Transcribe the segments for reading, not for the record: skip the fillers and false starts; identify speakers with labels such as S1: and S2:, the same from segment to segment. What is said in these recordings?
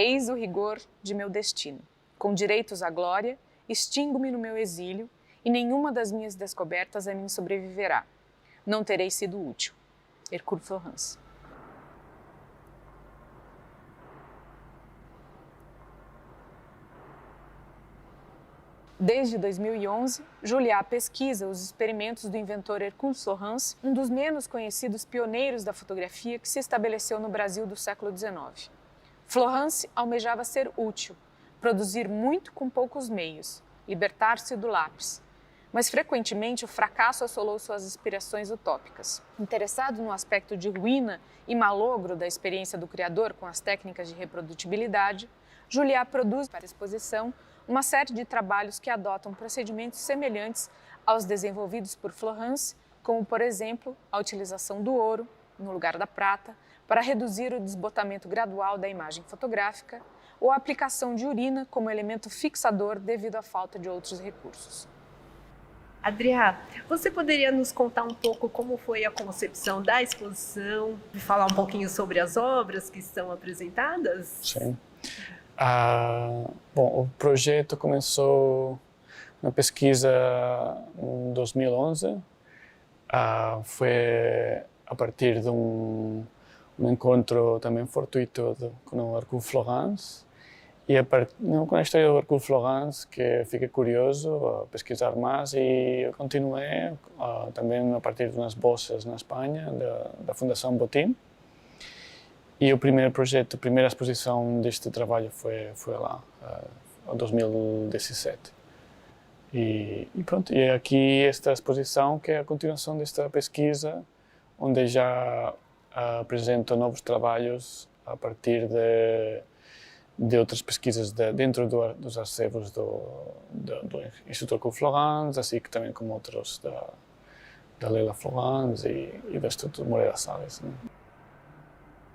S1: Eis o rigor de meu destino. Com direitos à glória, extingo-me no meu exílio, e nenhuma das minhas descobertas a mim sobreviverá. Não terei sido útil. Hercule Florence. Desde 2011, Juliá pesquisa os experimentos do inventor Hercule Florence, um dos menos conhecidos pioneiros da fotografia que se estabeleceu no Brasil do século XIX. Florence almejava ser útil, produzir muito com poucos meios, libertar-se do lápis. Mas frequentemente o fracasso assolou suas aspirações utópicas. Interessado no aspecto de ruína e malogro da experiência do criador com as técnicas de reprodutibilidade, Juliá produz para exposição uma série de trabalhos que adotam procedimentos semelhantes aos desenvolvidos por Florence, como, por exemplo, a utilização do ouro, no lugar da prata, para reduzir o desbotamento gradual da imagem fotográfica, ou a aplicação de urina como elemento fixador devido à falta de outros recursos.
S2: Adriá, você poderia nos contar um pouco como foi a concepção da exposição e falar um pouquinho sobre as obras que estão apresentadas?
S3: Sim. Bom, o projeto começou na pesquisa em 2011. Foi a partir de um encontro também fortuito com o Hercule Florence. E com a história do Hercule Florence, que fiquei curioso a pesquisar mais e continuei também a partir de umas bolsas na Espanha, da Fundação Botín. E o primeiro projeto, a primeira exposição deste trabalho foi lá, em 2017. E pronto, e é aqui esta exposição que é a continuação desta pesquisa, onde já apresento novos trabalhos a partir de outras pesquisas dentro dos arquivos do Instituto Hercule Florence, assim que também como outros da Leila Florence e da Instituto Moreira Salles. Né?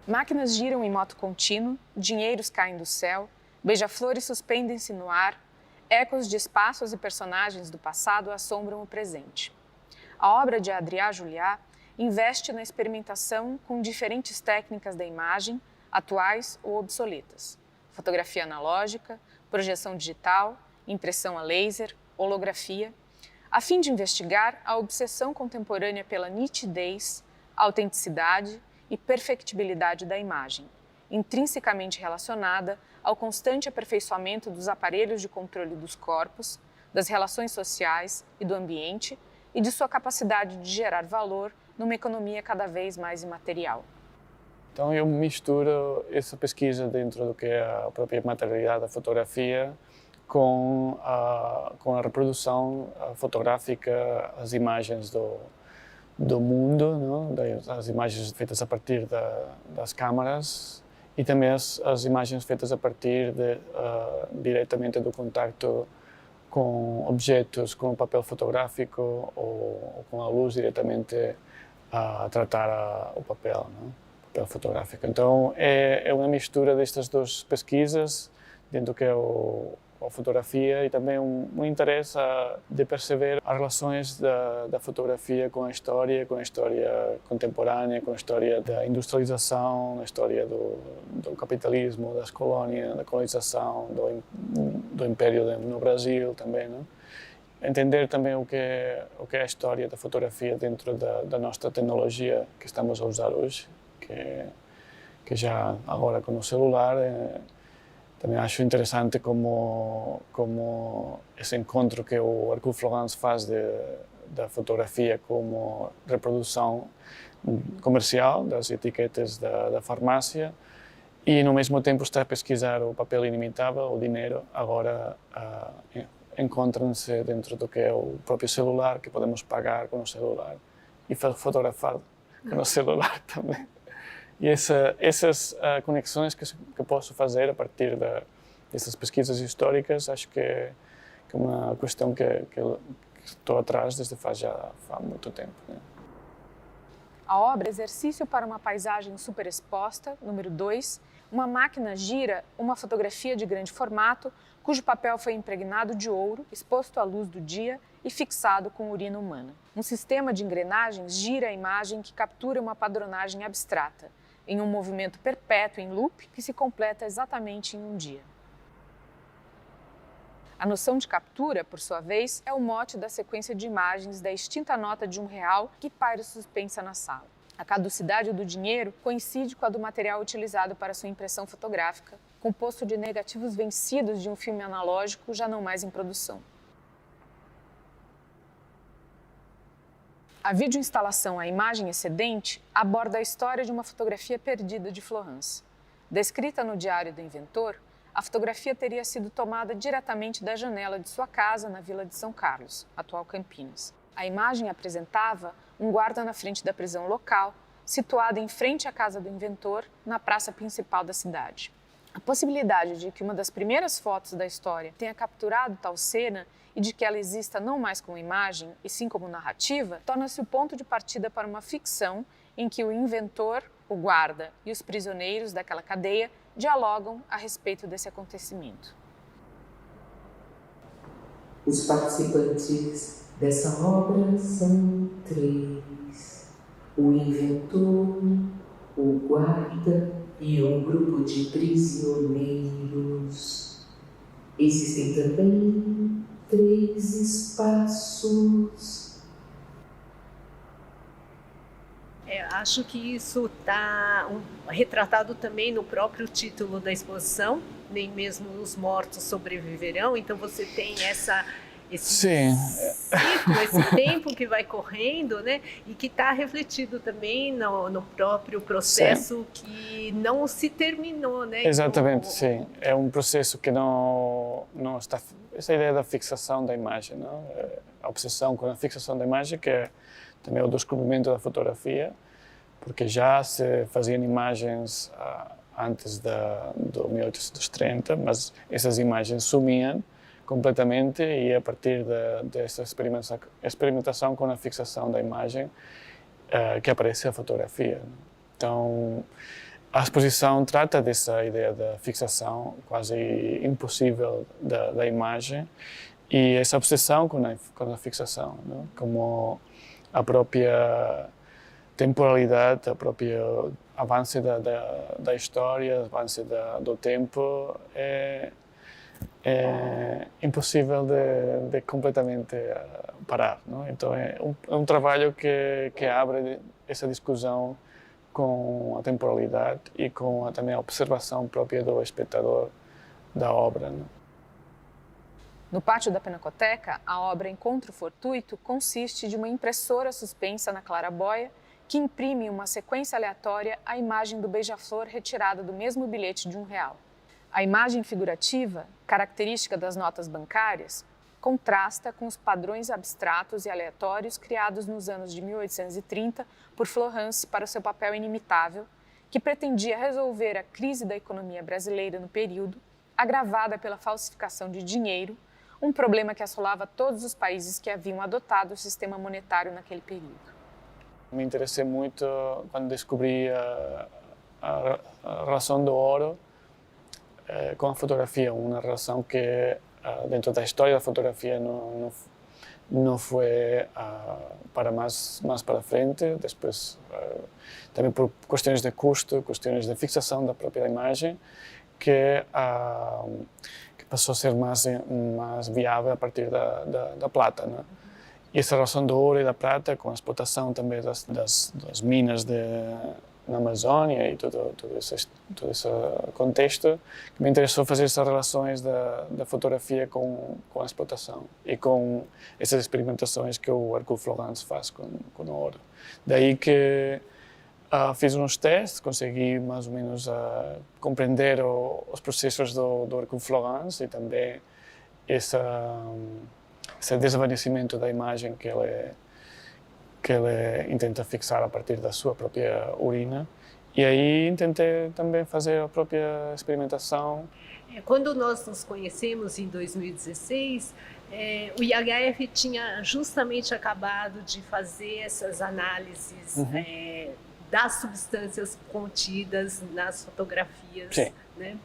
S1: Máquinas giram em moto contínuo, dinheiros caem do céu, beija-flores suspendem-se no ar, ecos de espaços e personagens do passado assombram o presente. A obra de Adrià Juliá investe na experimentação com diferentes técnicas da imagem, atuais ou obsoletas. Fotografia analógica, projeção digital, impressão a laser, holografia, a fim de investigar a obsessão contemporânea pela nitidez, autenticidade e perfectibilidade da imagem, intrinsecamente relacionada ao constante aperfeiçoamento dos aparelhos de controle dos corpos, das relações sociais e do ambiente e de sua capacidade de gerar valor numa economia cada vez mais imaterial.
S3: Então eu misturo essa pesquisa dentro do que é a própria materialidade da fotografia com a reprodução fotográfica, as imagens do mundo, não? As imagens feitas a partir das câmaras e também as imagens feitas a partir diretamente do contacto com objetos, com o papel fotográfico ou com a luz diretamente a tratar o papel, não? O papel fotográfico. Então é uma mistura destas duas pesquisas dentro do que é a fotografia e também um interesse de perceber as relações da fotografia com a história contemporânea, com a história da industrialização, a história do capitalismo, das colônias, da colonização, do império no Brasil também, não? Entender também o que é a história da fotografia dentro da nossa tecnologia que estamos a usar hoje, que já agora com o celular. Também acho interessante como esse encontro que o Hercule Florence faz da fotografia como reprodução comercial das etiquetas da farmácia e, no mesmo tempo, está a pesquisar o papel inimitável, o dinheiro, agora encontram-se dentro do que é o próprio celular, que podemos pagar com o celular e fotografar com o celular também. E essas conexões que posso fazer a partir dessas pesquisas históricas, acho que é uma questão que estou atrás desde há muito tempo. Né?
S1: A obra Exercício para uma Paisagem Superexposta, número 2, uma máquina gira uma fotografia de grande formato, cujo papel foi impregnado de ouro, exposto à luz do dia e fixado com urina humana. Um sistema de engrenagens gira a imagem que captura uma padronagem abstrata, em um movimento perpétuo em loop que se completa exatamente em um dia. A noção de captura, por sua vez, é o mote da sequência de imagens da extinta nota de R$1 que paira suspensa na sala. A caducidade do dinheiro coincide com a do material utilizado para sua impressão fotográfica, composto de negativos vencidos de um filme analógico já não mais em produção. A videoinstalação A Imagem Excedente aborda a história de uma fotografia perdida de Florence. Descrita no Diário do Inventor, a fotografia teria sido tomada diretamente da janela de sua casa na Vila de São Carlos, atual Campinas. A imagem apresentava um guarda na frente da prisão local, situada em frente à casa do inventor, na praça principal da cidade. A possibilidade de que uma das primeiras fotos da história tenha capturado tal cena e de que ela exista não mais como imagem, e sim como narrativa, torna-se o ponto de partida para uma ficção em que o inventor, o guarda e os prisioneiros daquela cadeia dialogam a respeito desse acontecimento.
S4: Os participantes dessa obra são 3: o inventor, o guarda e um grupo de prisioneiros. Existem também 3 espaços.
S2: Acho que isso está retratado também no próprio título da exposição, nem mesmo os mortos sobreviverão. Então você tem esse
S3: Sim.
S2: ciclo, esse tempo que vai correndo, né? E que está refletido também no próprio processo. Sim. Que não se terminou, né?
S3: Exatamente, sim. É um processo que não está... Essa ideia da fixação da imagem, não? A obsessão com a fixação da imagem, que é também o descobrimento da fotografia, porque já se faziam imagens antes do 1830, mas essas imagens sumiam completamente e a partir dessa experimentação com a fixação da imagem que aparece a fotografia. Então, a exposição trata dessa ideia da fixação quase impossível da imagem e essa obsessão com a fixação, não? Como a própria temporalidade, a própria avanço da história, avanço do tempo é impossível de completamente parar, não? Então é um trabalho que abre essa discussão com a temporalidade e com também a observação própria do espectador da obra, não?
S1: No pátio da Pinacoteca, a obra Encontro Fortuito consiste de uma impressora suspensa na clarabóia que imprime em uma sequência aleatória a imagem do beija-flor retirada do mesmo bilhete de R$1. A imagem figurativa, característica das notas bancárias, contrasta com os padrões abstratos e aleatórios criados nos anos de 1830 por Florence para o seu papel inimitável, que pretendia resolver a crise da economia brasileira no período, agravada pela falsificação de dinheiro, um problema que assolava todos os países que haviam adotado o sistema monetário naquele período.
S3: Me interessei muito quando descobri a relação do ouro com a fotografia, uma relação que dentro da história da fotografia não foi para mais para frente, depois também por questões de custo, questões de fixação da própria imagem, que passou a ser mais viável a partir da prata, né? E essa relação do ouro e da prata, com a explotação também das minas na Amazônia e todo esse contexto, que me interessou fazer essas relações da fotografia com a explotação e com essas experimentações que o Hercule Florence faz com o ouro. Daí que fiz uns testes, consegui mais ou menos compreender os processos do Hercule Florence e também esse desvanecimento da imagem que ele intenta fixar a partir da sua própria urina. E aí tentei também fazer a própria experimentação.
S2: Quando nós nos conhecemos em 2016, o IHF tinha justamente acabado de fazer essas análises das substâncias contidas nas fotografias.
S3: Sim.
S2: Né?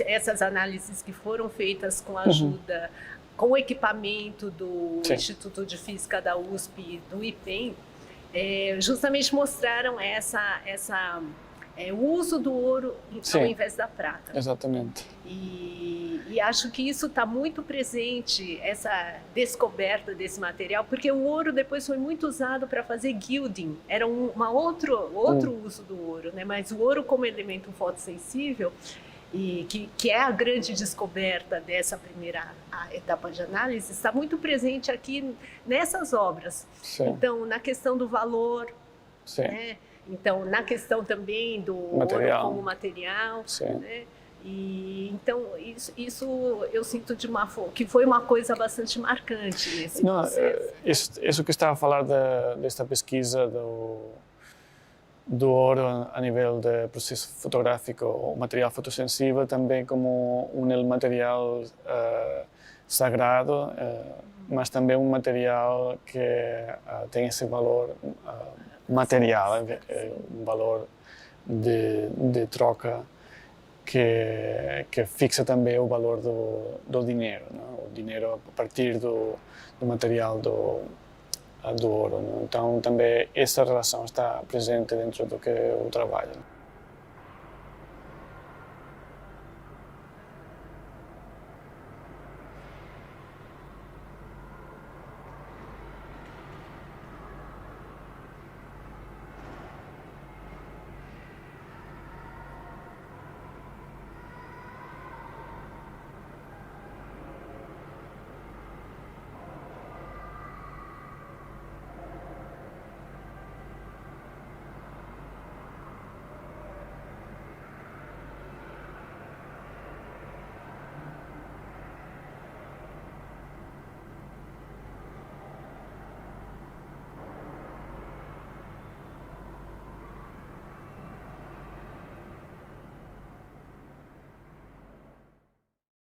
S2: Essas análises que foram feitas com a ajuda, com o equipamento do
S3: Sim.
S2: Instituto de Física da USP e do IPEM, justamente mostraram o uso do ouro ao invés da prata.
S3: Exatamente.
S2: E acho que isso está muito presente, essa descoberta desse material, porque o ouro depois foi muito usado para fazer gilding, era outro uso do ouro, né? Mas o ouro como elemento fotossensível, e que é a grande descoberta dessa primeira etapa de análise, está muito presente aqui nessas obras. Sim. Então, na questão do valor, né? Então, na questão também do ouro como material, né? E então isso eu sinto que foi uma coisa bastante marcante nesse processo.
S3: Isso que estava a falar desta pesquisa do ouro a nível de processo fotográfico, o material fotossensível também como um material sagrado, mas também um material que tem esse valor material, um valor de troca que fixa também o valor do dinheiro, não? O dinheiro a partir do material do ouro, não? Então também essa relação está presente dentro do que eu trabalho.